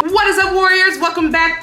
What is up, warriors? Welcome back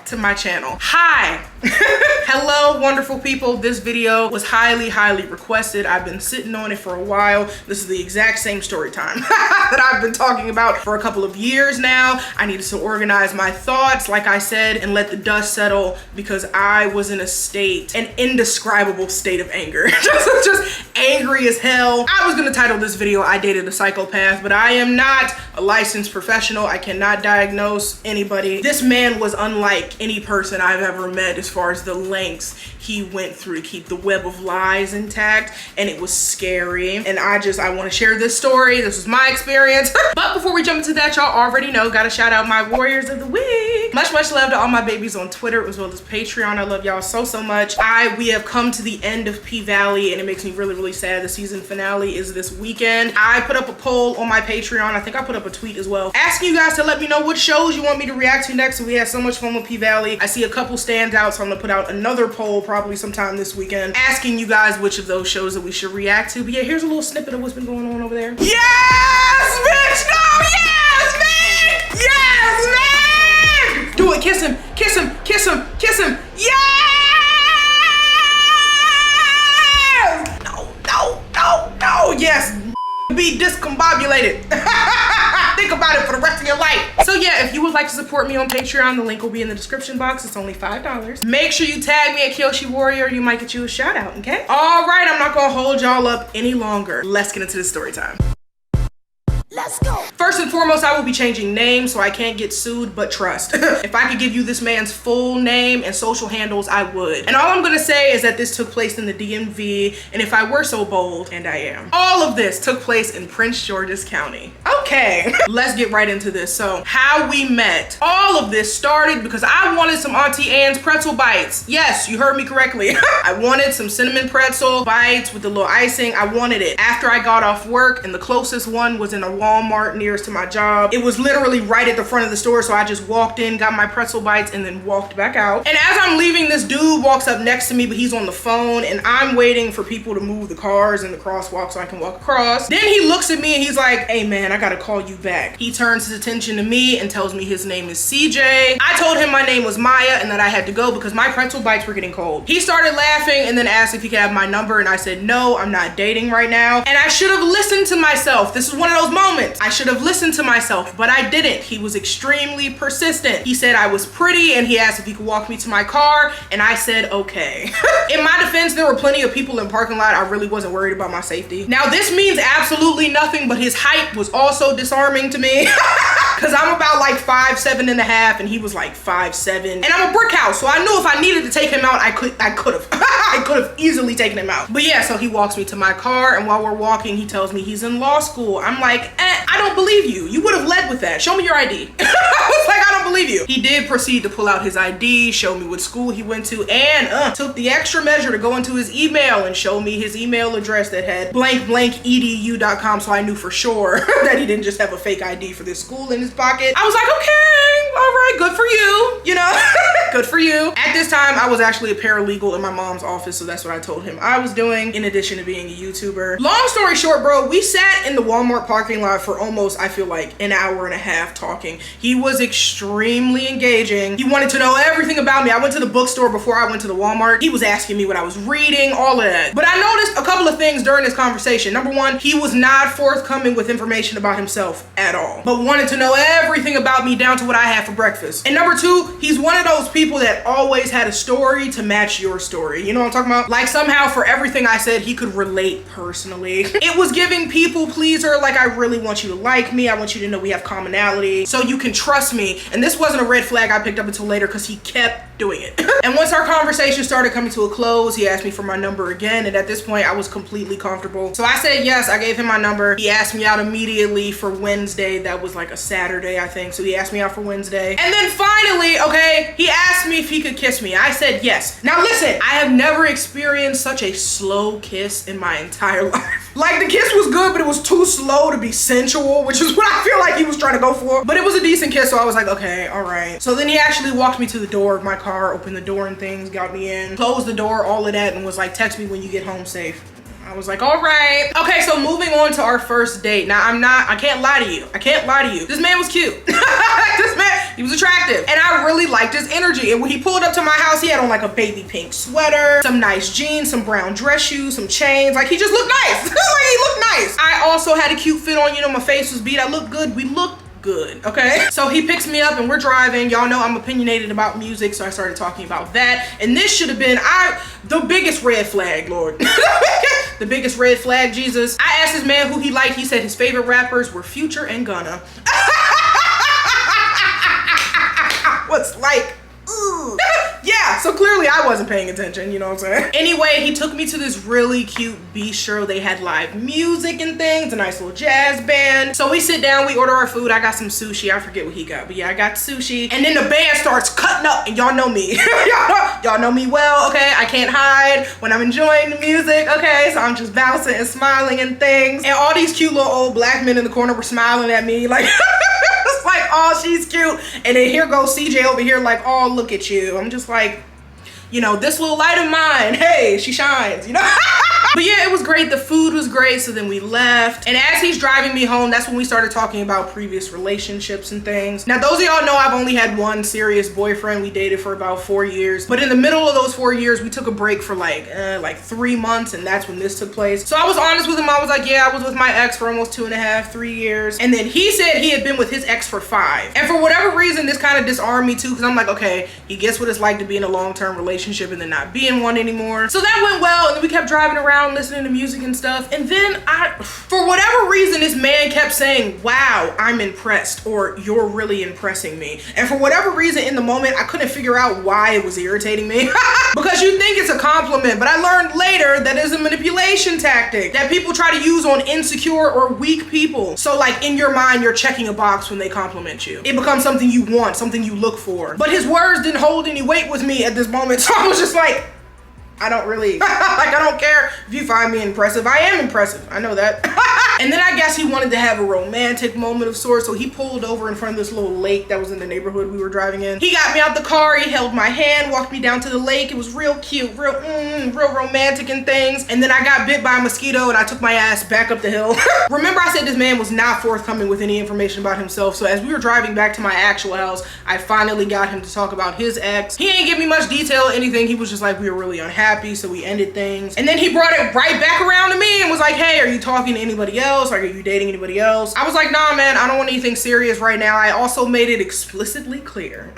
to my channel. Hi. Hello, wonderful people. This video was highly requested. I've been sitting on it for a while. This is the exact same story time that I've been talking about for a couple of years now. I needed to organize my thoughts, like I said, and let the dust settle because I was in an indescribable state of anger. just angry as hell. I was gonna title this video, I Dated a Psychopath, but I am not a licensed professional. I cannot diagnose anybody. This man was unlike any person I've ever met as far as the lengths he went through to keep the web of lies intact, and it was scary. And I want to share this story. This was my experience. But before we jump into that, y'all already know, gotta shout out my warriors of the week. Much love to all my babies on Twitter as well as Patreon. I love y'all so much. We have come to the end of P-Valley, and it makes me really sad. The season finale is this weekend. I put up a poll on my Patreon. I think I put up a tweet as well, asking you guys to let me know what shows you want me to react to next. So we had so much fun with P-Valley. I see a couple standouts, so I'm gonna put out another poll probably sometime this weekend, asking you guys which of those shows that we should react to. But yeah, here's a little snippet of what's been going on over there. Yes, bitch! No, yes, man! Yes, man! Do it, kiss him, kiss him, kiss him, kiss him. Yes! No, yes. Be discombobulated. Think about it for the rest of your life. So yeah, if you would like to support me on Patreon, the link will be in the description box. It's only $5. Make sure you tag me at KioshiWarrior. You might get you a shout out, okay? All right, I'm not gonna hold y'all up any longer. Let's get into the story time. Let's go. First and foremost, I will be changing names so I can't get sued, but trust. If I could give you this man's full name and social handles, I would. And all I'm gonna say is that this took place in the DMV, and if I were so bold, and I am, all of this took place in Prince George's County. Okay, let's get right into this. So, how we met. All of this started because I wanted some Auntie Anne's pretzel bites. Yes, you heard me correctly. I wanted some cinnamon pretzel bites with the little icing. I wanted it after I got off work, and the closest one was in a Walmart nearest to my job. It was literally right at the front of the store, so I just walked in, got my pretzel bites, and then walked back out. And as I'm leaving, this dude walks up next to me, but he's on the phone, and I'm waiting for people to move the cars in the crosswalk so I can walk across. Then he looks at me and he's like, "Hey man, I gotta call you back." He turns his attention to me and tells me his name is CJ. I told him my name was Maya and that I had to go because my pretzel bites were getting cold. He started laughing and then asked if he could have my number, and I said, "No, I'm not dating right now." And I should have listened to myself. This is one of those moments. I should have listened to myself, but I didn't. He was extremely persistent. He said I was pretty and he asked if he could walk me to my car, and I said, okay. In my defense, there were plenty of people in the parking lot. I really wasn't worried about my safety. Now, this means absolutely nothing, but his height was also disarming to me because I'm about like 5'7" and a half, and he was like 5'7", and I'm a brick house, so I knew if I needed to take him out, I could have. I could have easily taken him out. But yeah, so he walks me to my car, and while we're walking, he tells me he's in law school. I'm like, I don't believe you. You would have led with that. Show me your ID. I was like, I don't believe you. He did proceed to pull out his ID, show me what school he went to, and took the extra measure to go into his email and show me his email address that had @edu.com, so I knew for sure that he didn't just have a fake ID for this school in his pocket. I was like, okay, all right, good for you, you know, good for you. At this time, I was actually a paralegal in my mom's office, so that's what I told him I was doing, in addition to being a YouTuber. Long story short, bro, we sat in the Walmart parking lot for almost, I feel like, an hour and a half talking. He was extremely engaging. He wanted to know everything about me. I went to the bookstore before I went to the Walmart. He was asking me what I was reading, all of that. But I noticed a couple of things during this conversation. Number one, he was not forthcoming with information about himself at all, but wanted to know everything about me down to what I had for breakfast. And number two, he's one of those people that always had a story to match your story. You know what I'm talking about? Like somehow for everything I said, he could relate personally. It was giving people pleaser, like I really want you to like me. I want you to know we have commonality so you can trust me. And this wasn't a red flag I picked up until later because he kept doing it. And once our conversation started coming to a close, he asked me for my number again. And at this point, I was completely comfortable. So I said yes, I gave him my number. He asked me out immediately for Wednesday. That was like a Saturday, I think. So he asked me out for Wednesday. And then finally, okay, he asked me if he could kiss me. I said yes. Now listen, I have never experienced such a slow kiss in my entire life. Like the kiss was good, but it was too slow to be sensual, which is what I feel like he was trying to go for. But it was a decent kiss, so I was like, okay, all right. So then he actually walked me to the door of my car, opened the door and things, got me in, closed the door, all of that, and was like, text me when you get home safe. I was like, all right. Okay, so moving on to our first date. Now, I can't lie to you. I can't lie to you. This man was cute. This man, he was attractive. And I really liked his energy. And when he pulled up to my house, he had on like a baby pink sweater, some nice jeans, some brown dress shoes, some chains. Like, he just looked nice. Like, he looked nice. I also had a cute fit on, you know, my face was beat. I looked good. We looked good, okay? So he picks me up and we're driving. Y'all know I'm opinionated about music, so I started talking about that. And this should have been the biggest red flag, Lord. The biggest red flag, Jesus. I asked this man who he liked. He said his favorite rappers were Future and Gunna. What's like, yeah, so clearly I wasn't paying attention, you know what I'm saying? Anyway, he took me to this really cute bistro. They had live music and things, a nice little jazz band. So we sit down, we order our food. I got some sushi. I forget what he got, but yeah, I got sushi. And then the band starts cutting up, and y'all know me. Y'all know me well, okay? I can't hide when I'm enjoying the music, okay? So I'm just bouncing and smiling and things. And all these cute little old black men in the corner were smiling at me like, it's like, oh, she's cute. And then here goes CJ over here like, oh, look at you. I'm just like, you know, this little light of mine, hey, she shines, you know? But yeah, it was great. The food was great. So then we left. And as he's driving me home, that's when we started talking about previous relationships and things. Now, those of y'all know I've only had one serious boyfriend. We dated for about 4 years. But in the middle of those 4 years, we took a break for like 3 months. And that's when this took place. So I was honest with him. I was like, yeah, I was with my ex for almost 2.5, 3 years. And then he said he had been with his ex for 5. And for whatever reason, this kind of disarmed me too. Because I'm like, okay, he gets what it's like to be in a long-term relationship and then not be in one anymore. So that went well. And then we kept driving around listening to music and stuff. And then for whatever reason, this man kept saying, wow, I'm impressed, or you're really impressing me. And for whatever reason in the moment, I couldn't figure out why it was irritating me. Because you think it's a compliment, but I learned later that it's a manipulation tactic that people try to use on insecure or weak people. So like in your mind, you're checking a box when they compliment you. It becomes something you want, something you look for. But his words didn't hold any weight with me at this moment. So I was just like, I don't really, like, I don't care if you find me impressive. I am impressive. I know that. And then I guess he wanted to have a romantic moment of sorts. So he pulled over in front of this little lake that was in the neighborhood we were driving in. He got me out the car. He held my hand, walked me down to the lake. It was real cute, real romantic and things. And then I got bit by a mosquito and I took my ass back up the hill. Remember I said this man was not forthcoming with any information about himself. So as we were driving back to my actual house, I finally got him to talk about his ex. He ain't give me much detail or anything. He was just like, we were really unhappy, so we ended things. And then he brought it right back around to me and was like, hey, are you talking to anybody else? Like, are you dating anybody else? I was like, nah, man, I don't want anything serious right now. I also made it explicitly clear.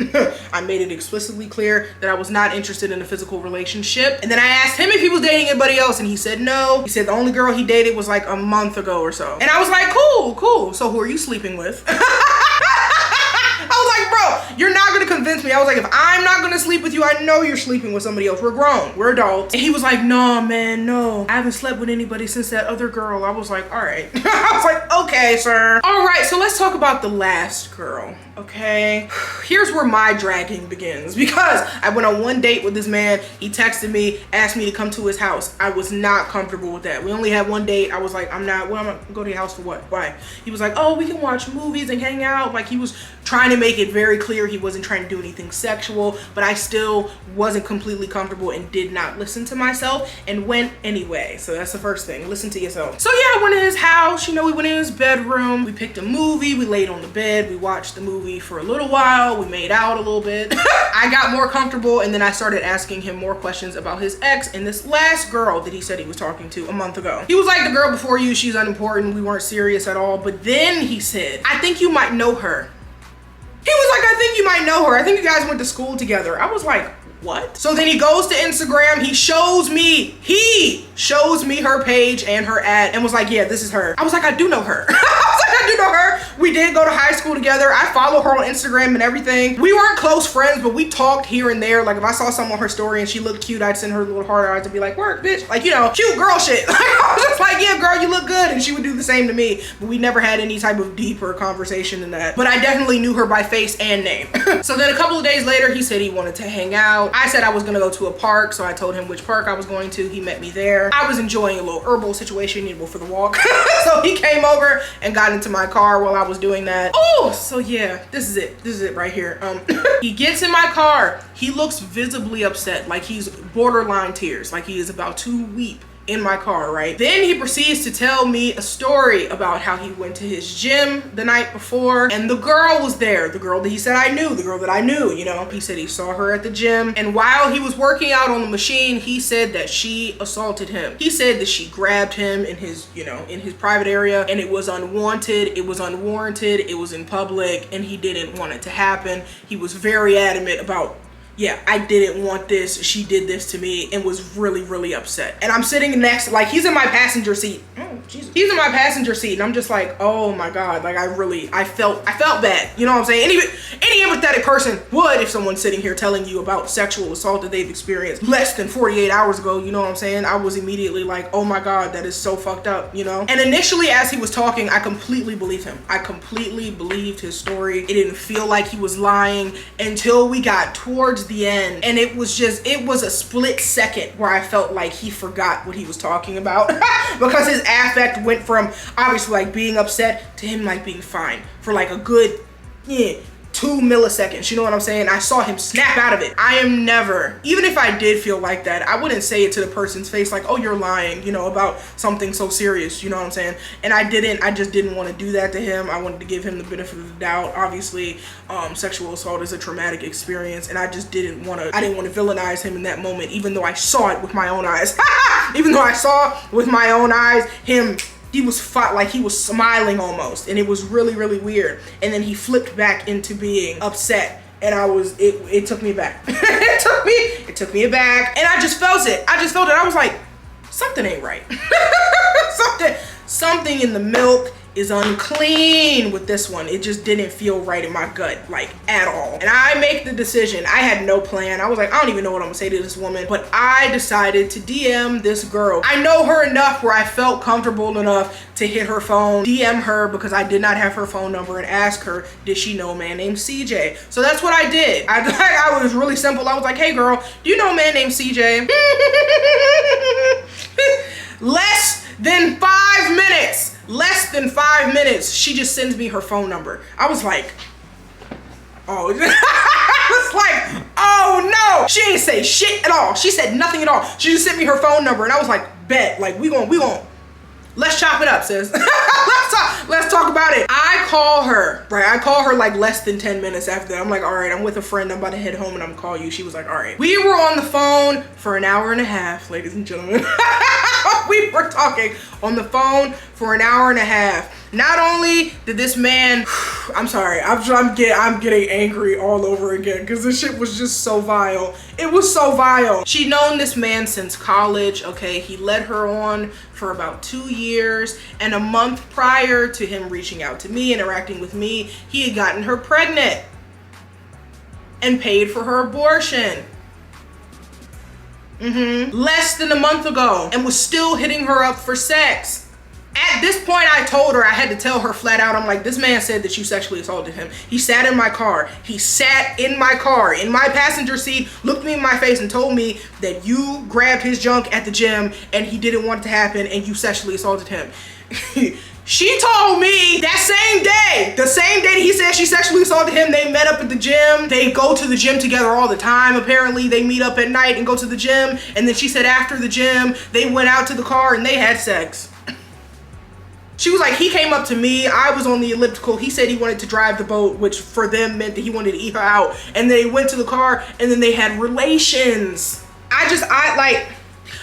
I made it explicitly clear that I was not interested in a physical relationship. And then I asked him if he was dating anybody else and he said no. He said the only girl he dated was like a month ago or so. And I was like, cool. So who are you sleeping with? I was like, bro, you're not gonna convince me. I was like, if I'm not gonna sleep with you, I know you're sleeping with somebody else. We're grown, we're adults. And he was like, no, man, no. I haven't slept with anybody since that other girl. I was like, all right. I was like, okay, sir. All right, so let's talk about the last girl, okay? Here's where my dragging begins, because I went on one date with this man. He texted me, asked me to come to his house. I was not comfortable with that. We only had one date. I was like, I'm not, well, I'm gonna go to your house for what? Why? He was like, oh, we can watch movies and hang out. Like, he was trying to make it very clear he wasn't trying to do anything sexual, but I still wasn't completely comfortable and did not listen to myself and went anyway. So that's the first thing, listen to yourself. So yeah, I went in his house, you know, we went in his bedroom, we picked a movie, we laid on the bed, we watched the movie for a little while, we made out a little bit. I got more comfortable and then I started asking him more questions about his ex and this last girl that he said he was talking to a month ago. He was like, the girl before you, she's unimportant, we weren't serious at all, but then he said, I think you might know her. He was like, I think you might know her. I think you guys went to school together. I was like, what? So then he goes to Instagram, he shows me her page and her ad and was like, yeah, this is her. I was like, I do know her. I do know her. We did go to high school together. I follow her on Instagram and everything. We weren't close friends, but we talked here and there. Like if I saw something on her story and she looked cute, I'd send her little heart eyes and be like, work, bitch. Like, you know, cute girl shit. Like, I was just like, yeah, girl, you look good. And she would do the same to me. But we never had any type of deeper conversation than that. But I definitely knew her by face and name. So then a couple of days later, he said he wanted to hang out. I said I was gonna go to a park. So I told him which park I was going to. He met me there. I was enjoying a little herbal situation, you know, for the walk. So he came over and got into my car while I was doing that. Oh, so yeah, this is it right here. He gets in my car. He looks visibly upset, like he's borderline tears, like he is about to weep in my car, right? Then he proceeds to tell me a story about how he went to his gym the night before and the girl was there, the girl that he said I knew, the girl that I knew, you know. He said he saw her at the gym, and while he was working out on the machine, he said that she assaulted him. He said that she grabbed him in his, you know, in his private area, and it was unwanted, it was unwarranted, it was in public, and he didn't want it to happen. He was very adamant about, yeah, I didn't want this, she did this to me, and was really, really upset. And I'm sitting next, like, he's in my passenger seat. Oh, Jesus. He's in my passenger seat, and I'm just like, oh my God, like, I felt bad, you know what I'm saying? Any empathetic person would, if someone's sitting here telling you about sexual assault that they've experienced less than 48 hours ago, you know what I'm saying? I was immediately like, oh my God, that is so fucked up, you know? And initially, as he was talking, I completely believed him. I completely believed his story. It didn't feel like he was lying until we got towards the end, and it was a split second where I felt like he forgot what he was talking about because his affect went from obviously like being upset to him like being fine for like a good 2 milliseconds, you know what I'm saying? I saw him snap out of it. I am never, even if I did feel like that, I wouldn't say it to the person's face like, oh, you're lying, you know, about something so serious, you know what I'm saying? And I just didn't want to do that to him. I wanted to give him the benefit of the doubt. Obviously, sexual assault is a traumatic experience, and I dididn't want to villainize him in that moment, even though I saw it with my own eyes. Even though I saw with my own eyes him, he was smiling almost, and it was really, really weird. And then he flipped back into being upset, and it took me back. it took me aback, and I just felt it. I was like, something ain't right. something in the milk is unclean with this one. It just didn't feel right in my gut, like, at all. And I make the decision. I had no plan. I was like, I don't even know what I'm gonna say to this woman, but I decided to DM this girl. I know her enough where I felt comfortable enough to hit her phone, DM her, because I did not have her phone number, and ask her, did she know a man named CJ? So that's what I did. I was really simple. I was like, hey girl, do you know a man named CJ? Less than 5 minutes, she just sends me her phone number. I was like, oh. I was like, oh no. She ain't say shit at all. She said nothing at all. She just sent me her phone number, and I was like, bet, like, we gon' let's chop it up, sis. Let's talk about it. I call her, right? I call her like less than 10 minutes after that. I'm like, all right, I'm with a friend. I'm about to head home, and I'm gonna call you. She was like, all right. We were on the phone for an hour and a half, ladies and gentlemen. We were talking on the phone for an hour and a half. Not only did this man, I'm sorry, I'm getting angry all over again because this shit was just so vile. It was so vile. She'd known this man since college, okay? He led her on for about 2 years, and a month prior to him reaching out to me, interacting with me, he had gotten her pregnant and paid for her abortion. Less than a month ago, and was still hitting her up for sex. At this point, I told her, I had to tell her flat out, I'm like, this man said that you sexually assaulted him. He sat in my car. He sat in my car, in my passenger seat, looked me in my face and told me that you grabbed his junk at the gym and he didn't want it to happen and you sexually assaulted him. She told me that same day, the same day that he said she sexually assaulted him, they met up at the gym. They go to the gym together all the time. Apparently, they meet up at night and go to the gym. And then she said after the gym, they went out to the car and they had sex. She was like, he came up to me, I was on the elliptical, he said he wanted to drive the boat, which for them meant that he wanted to eat her out. And they went to the car and then they had relations.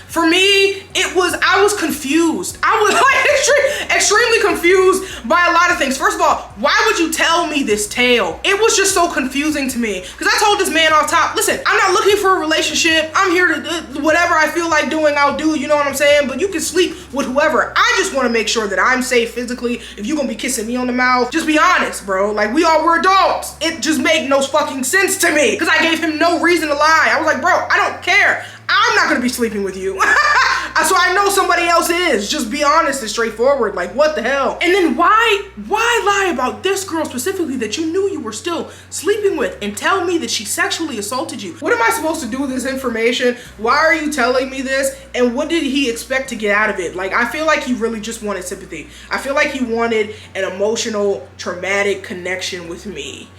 For me, I was confused. I was like extremely confused by a lot of things. First of all, why would you tell me this tale? It was just so confusing to me. Because I told this man off top, listen, I'm not looking for a relationship. I'm here to, whatever I feel like doing, I'll do, you know what I'm saying? But you can sleep with whoever. I just want to make sure that I'm safe physically. If you're going to be kissing me on the mouth, just be honest, bro. Like, we all were adults. It just made no fucking sense to me. Because I gave him no reason to lie. I was like, bro, I don't care. I'm not gonna be sleeping with you. So I know somebody else is. Just be honest and straightforward. Like, what the hell? And then why lie about this girl specifically that you knew you were still sleeping with and tell me that she sexually assaulted you? What am I supposed to do with this information? Why are you telling me this? And what did he expect to get out of it? Like, I feel like he really just wanted sympathy. I feel like he wanted an emotional, traumatic connection with me.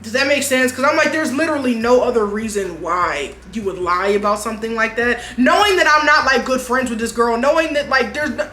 Does that make sense? Because I'm like, there's literally no other reason why you would lie about something like that. Knowing that I'm not like good friends with this girl, knowing that like there's no,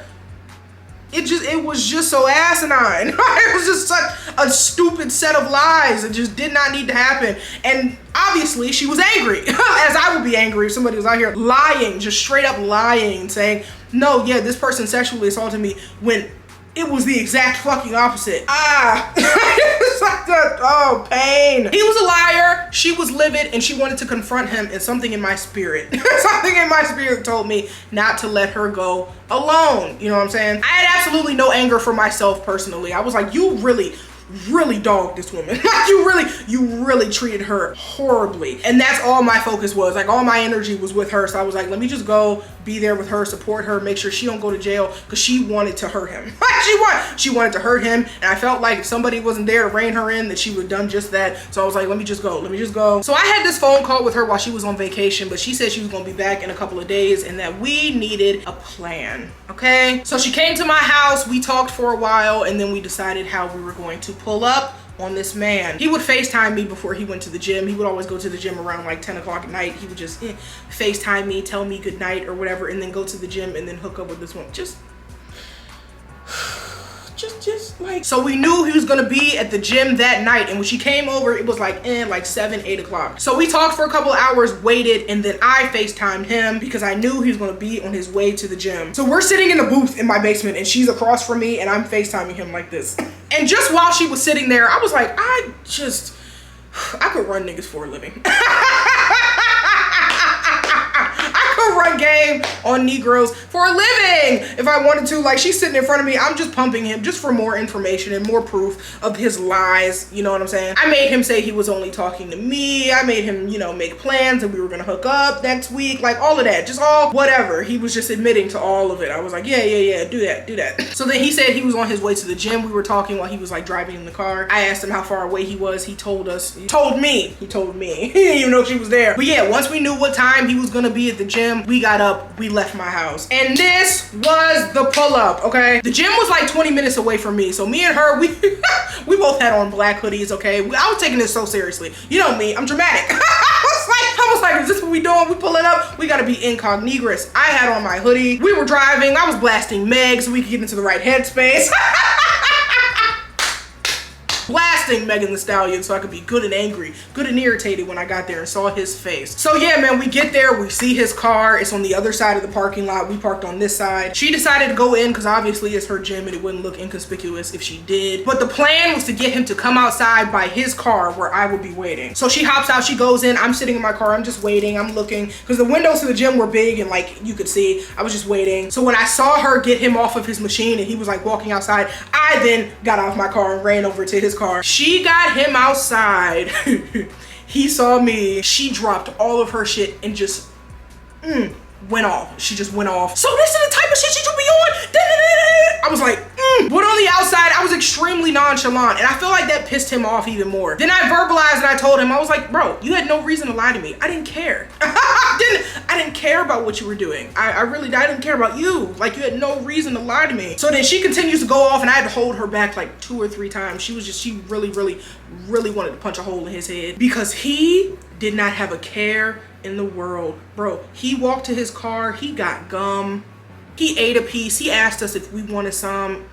it was just so asinine. It was just such a stupid set of lies. It just did not need to happen. And obviously she was angry, as I would be angry if somebody was out here lying, just straight up lying, saying, no, yeah, this person sexually assaulted me, when it was the exact fucking opposite. It's like that, oh, pain. He was a liar, she was livid, and she wanted to confront him, and something in my spirit, something in my spirit told me not to let her go alone. You know what I'm saying? I had absolutely no anger for myself personally. I was like, you really dogged this woman. Like you really treated her horribly. And that's all my focus was. Like all my energy was with her. So I was like, let me just go be there with her, support her, make sure she don't go to jail, because she wanted to hurt him. She wanted to hurt him, and I felt like if somebody wasn't there to rein her in, that she would have done just that. So I was like, let me just go. So I had this phone call with her while she was on vacation, but she said she was gonna be back in a couple of days and that we needed a plan, okay? So she came to my house, we talked for a while, and then we decided how we were going to pull up on this man. He would FaceTime me before he went to the gym. He would always go to the gym around like 10 o'clock at night. He would just FaceTime me, tell me good night or whatever, and then go to the gym and then hook up with this one. Just like, so we knew he was gonna be at the gym that night, and when she came over, it was like 7, 8 o'clock. So we talked for a couple of hours, waited, and then I FaceTimed him because I knew he was gonna be on his way to the gym. So we're sitting in the booth in my basement, and she's across from me, and I'm FaceTiming him like this. And just while she was sitting there, I was like, I could run niggas for a living. Run game on Negroes for a living if I wanted to. Like, she's sitting in front of me, I'm just pumping him just for more information and more proof of his lies, you know what I'm saying? I made him say he was only talking to me. I made him, you know, make plans and we were gonna hook up next week, like all of that, just all whatever. He was just admitting to all of it. I was like, yeah, do that. So then he said he was on his way to the gym. We were talking while he was like driving in the car. I asked him how far away he was. He told me you know, she was there. But yeah, once we knew what time he was gonna be at the gym, we got up, we left my house. And this was the pull-up, okay? The gym was like 20 minutes away from me. So me and her, we both had on black hoodies, okay? I was taking this so seriously. You know me, I'm dramatic. I was like, is this what we doing? We pulling up? We gotta be incognegris. I had on my hoodie. We were driving. I was blasting Meg so we could get into the right headspace. Blasting Megan Thee Stallion so I could be good and angry, good and irritated when I got there and saw his face. So yeah, man, we get there, we see his car. It's on the other side of the parking lot. We parked on this side. She decided to go in because obviously it's her gym and it wouldn't look inconspicuous if she did. But the plan was to get him to come outside by his car where I would be waiting. So she hops out, she goes in, I'm sitting in my car, I'm just waiting, I'm looking, because the windows to the gym were big and like you could see, I was just waiting. So when I saw her get him off of his machine and he was like walking outside, I then got out of my car and ran over to his car. She got him outside. He saw me. She dropped all of her shit and just went off. She just went off. So this is the type of shit she should be on. I was like, But on the outside, I was extremely nonchalant, and I feel like that pissed him off even more. Then I verbalized and I told him, I was like, bro, you had no reason to lie to me. I didn't care. I didn't care about what you were doing. I didn't care about you. Like, you had no reason to lie to me. So then she continues to go off, and I had to hold her back like 2 or 3 times. She really wanted to punch a hole in his head because he did not have a care in the world. Bro, he walked to his car, he got gum, he ate a piece, he asked us if we wanted some.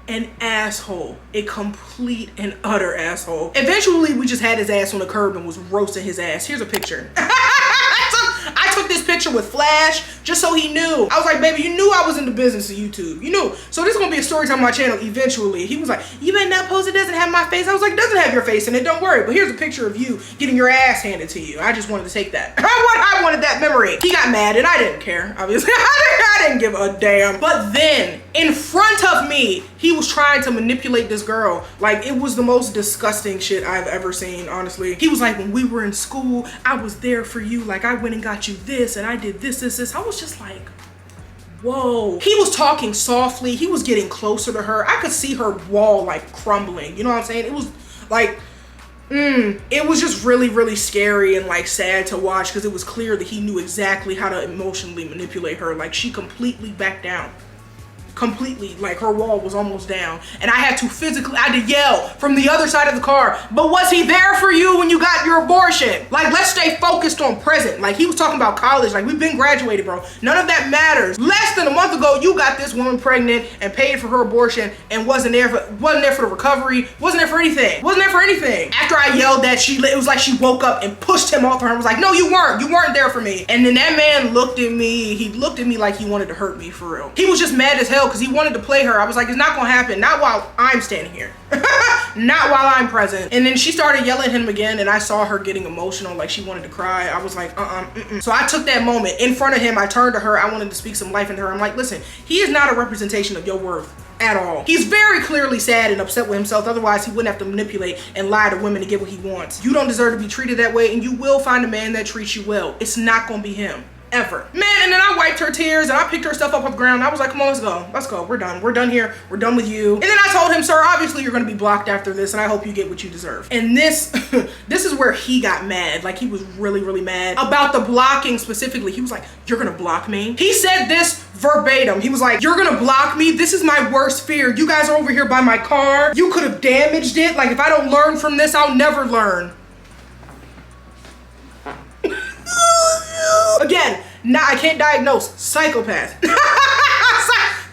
An asshole, a complete and utter asshole. Eventually, we just had his ass on the curb and was roasting his ass. Here's a picture. I took this picture with flash just so he knew. I was like, baby, you knew I was in the business of YouTube. You knew. So this is gonna be a story time on my channel eventually. He was like, you better not post it, doesn't have my face. I was like, it doesn't have your face in it, don't worry. But here's a picture of you getting your ass handed to you. I just wanted to take that. I wanted that memory. He got mad and I didn't care, obviously. I didn't give a damn. But then, in front of me, he was trying to manipulate this girl. Like, it was the most disgusting shit I've ever seen, honestly. He was like, when we were in school, I was there for you. Like, I went and got you this and I did this. I was just like, whoa. He was talking softly. He was getting closer to her. I could see her wall like crumbling. You know what I'm saying? It was like, it was just really scary and like sad to watch because it was clear that he knew exactly how to emotionally manipulate her. Like, she completely backed down. completely, like her wall was almost down. And I had to yell from the other side of the car, but was he there for you when you got your abortion? Like, let's stay focused on present. Like, he was talking about college, like, we've been graduated, bro. None of that matters. Less than a month ago, you got this woman pregnant and paid for her abortion and wasn't there for the recovery, wasn't there for anything. After I yelled that, it was like she woke up and pushed him off her and was like, no, you weren't there for me. And then that man looked at me, he looked at me like he wanted to hurt me for real. He was just mad as hell because he wanted to play her. I was like, it's not gonna happen, not while I'm standing here. Not while I'm present. And then she started yelling at him again, and I saw her getting emotional, like she wanted to cry. I was like, So I took that moment in front of him. I turned to her. I wanted to speak some life into her. I'm like, listen, he is not a representation of your worth at all. He's very clearly sad and upset with himself. Otherwise, he wouldn't have to manipulate and lie to women to get what he wants. You don't deserve to be treated that way, and you will find a man that treats you well. It's not gonna be him. Ever. Man, and then I wiped her tears and I picked her stuff up off the ground. I was like, come on, let's go. We're done here. We're done with you. And then I told him, sir, obviously you're gonna be blocked after this, and I hope you get what you deserve. And this is where he got mad. Like, he was really, really mad about the blocking specifically. He was like, you're gonna block me? He said this verbatim. He was like, you're gonna block me? This is my worst fear. You guys are over here by my car. You could have damaged it. Like, if I don't learn from this, I'll never learn. Again, I can't diagnose. Psychopath.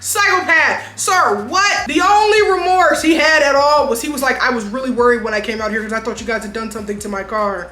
Psychopath. Sir, what? The only remorse he had at all was he was like, I was really worried when I came out here because I thought you guys had done something to my car.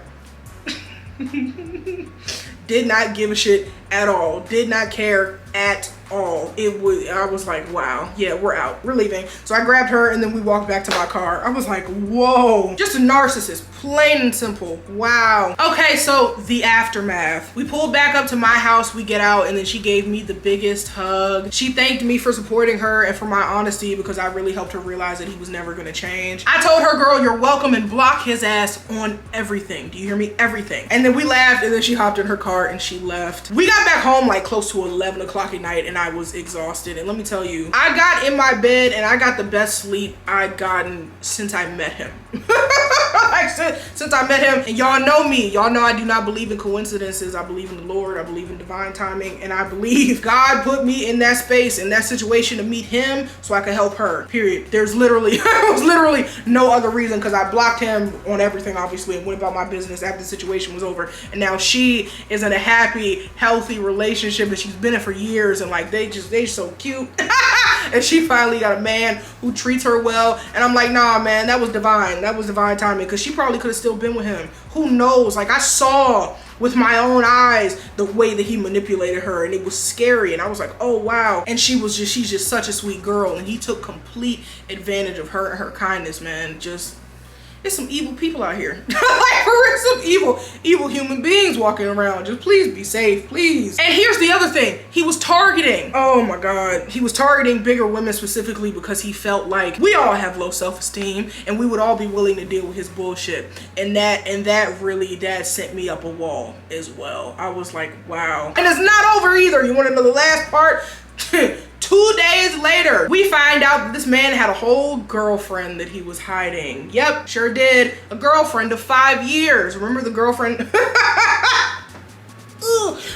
Did not give a shit at all. Did not care at all. I was like, wow, yeah, we're out. We're leaving. So I grabbed her and then we walked back to my car. I was like, whoa. Just a narcissist, plain and simple. Wow. Okay, so the aftermath. We pulled back up to my house, we get out, and then she gave me the biggest hug. She thanked me for supporting her and for my honesty because I really helped her realize that he was never gonna change. I told her, girl, you're welcome, and block his ass on everything. Do you hear me? Everything. And then we laughed, and then she hopped in her car and she left. We got back home like close to 11 o'clock at night, and I was exhausted. And let me tell you, I got in my bed and I got the best sleep I'd gotten since I met him. Like, since I met him. And y'all know me. Y'all know I do not believe in coincidences. I believe in the Lord. I believe in divine timing. And I believe God put me in that space, in that situation, to meet him so I could help her. Period. There's literally, was literally no other reason, because I blocked him on everything, obviously, and went about my business after the situation was over. And now she is in a happy, healthy relationship that she's been in for years, and like they so cute. And she finally got a man who treats her well. And I'm like, nah, man, that was divine. That was divine timing, because she probably could have still been with him. Who knows? Like, I saw with my own eyes the way that he manipulated her, and it was scary. And I was like, oh wow. And she's just such a sweet girl, and he took complete advantage of her and her kindness, man. There's some evil people out here. Like, we're some evil human beings walking around. Just please be safe, please. And here's the other thing. He was targeting, oh my God. He was targeting bigger women specifically because he felt like we all have low self-esteem and we would all be willing to deal with his bullshit. And that really sent me up a wall as well. I was like, wow. And it's not over either. You want to know the last part? 2 days later, we find out that this man had a whole girlfriend that he was hiding. Yep, sure did. A girlfriend of 5 years. Remember the girlfriend?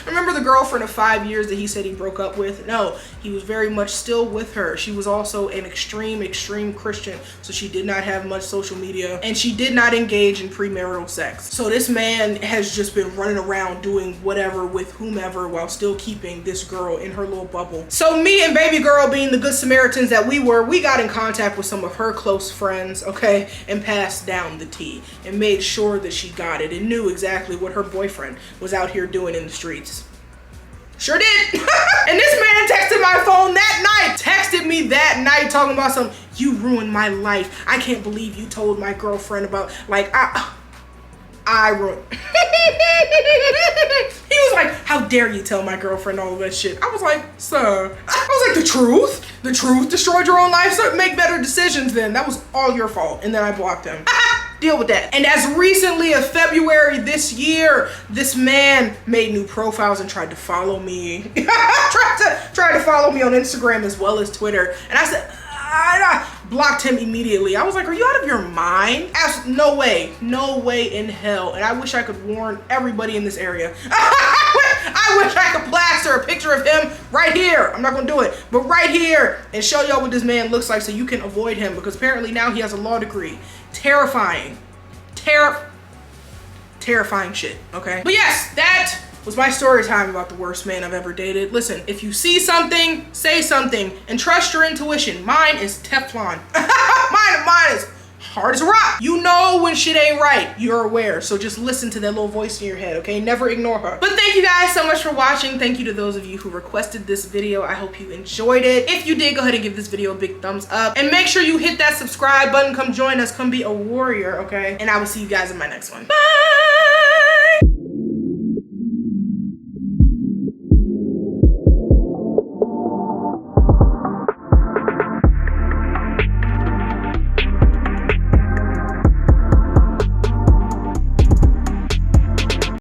Remember the girlfriend of 5 years that he said he broke up with? No, he was very much still with her. She was also an extreme Christian, so she did not have much social media, and she did not engage in premarital sex. So this man has just been running around doing whatever with whomever while still keeping this girl in her little bubble. So me and baby girl, being the good Samaritans that we were, we got in contact with some of her close friends, okay, and passed down the tea and made sure that she got it and knew exactly what her boyfriend was out here doing in the streets. Sure did. And this man texted my phone texted me that night talking about you ruined my life. I can't believe you told my girlfriend about, like, I ruined. He was like, how dare you tell my girlfriend all of that shit? I was like, sir. I was like, the truth destroyed your own life, so make better decisions then. That was all your fault. And then I blocked him. Deal with that. And as recently as February this year, this man made new profiles and tried to follow me. tried to follow me on Instagram as well as Twitter. And I said, I blocked him immediately. I was like, are you out of your mind? No way in hell. And I wish I could warn everybody in this area. I wish I could plaster a picture of him right here. I'm not gonna do it, but right here, and show y'all what this man looks like so you can avoid him, because apparently now he has a law degree. Terrifying. Terrifying shit, okay? But yes, that was my story time about the worst man I've ever dated. Listen, if you see something, say something, and trust your intuition. Mine is Teflon. mine is hard as a rock. You know when shit ain't right, you're aware. So just listen to that little voice in your head, okay? Never ignore her. But thank you guys so much for watching. Thank you to those of you who requested this video. I hope you enjoyed it. If you did, go ahead and give this video a big thumbs up. And make sure you hit that subscribe button. Come join us. Come be a warrior, okay? And I will see you guys in my next one. Bye!